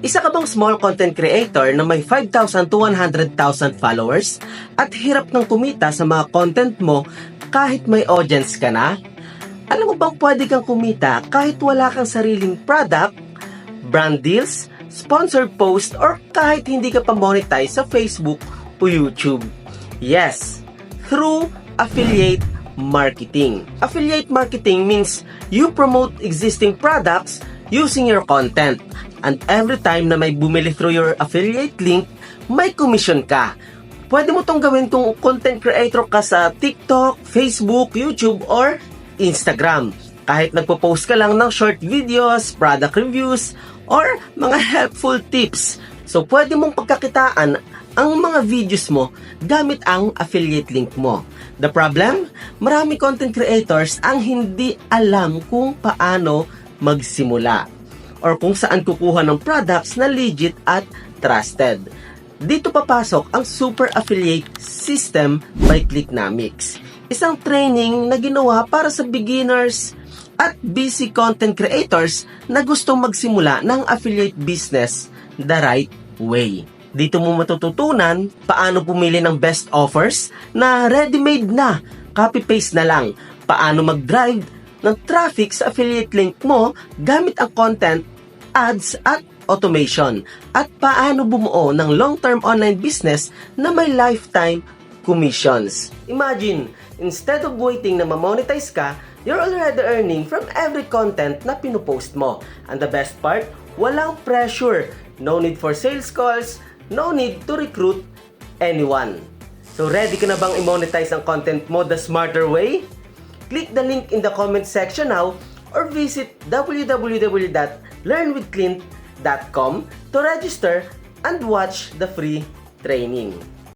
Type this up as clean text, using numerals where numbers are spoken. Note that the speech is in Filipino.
Isa ka bang small content creator na may 5,000 to 100,000 followers at hirap ng kumita sa mga content mo kahit may audience ka na? Alam mo bang pwede kang kumita kahit wala kang sariling product, brand deals, sponsored post, or kahit hindi ka pa monetize sa Facebook o YouTube? Yes, through affiliate marketing. Affiliate marketing means you promote existing products using your content. And every time na may bumili through your affiliate link, may commission ka. Pwede mo tong gawin kung content creator ka sa TikTok, Facebook, YouTube, or Instagram. Kahit nagpo-post ka lang ng short videos, product reviews, or mga helpful tips. So, pwede mong pagkakitaan ang mga videos mo gamit ang affiliate link mo. The problem? Marami content creators ang hindi alam kung paano magsimula or kung saan kukuha ng products na legit at trusted. Dito papasok ang Super Affiliate System by Clicknomics. Isang training na ginawa para sa beginners at busy content creators na gustong magsimula ng affiliate business the right way. Dito mo matututunan paano pumili ng best offers na ready-made na, copy-paste na lang, paano mag-drive ng traffic sa affiliate link mo gamit ang content, ads at automation, at paano bumuo ng long-term online business na may lifetime commissions. Imagine, instead of waiting na ma-monetize ka, you're already earning from every content na pinupost mo. And the best part, walang pressure, no need for sales calls, no need to recruit anyone. So ready ka na bang i-monetize ang content mo the smarter way? Click the link in the comment section now or visit www.learnwithclint.com to register and watch the free training.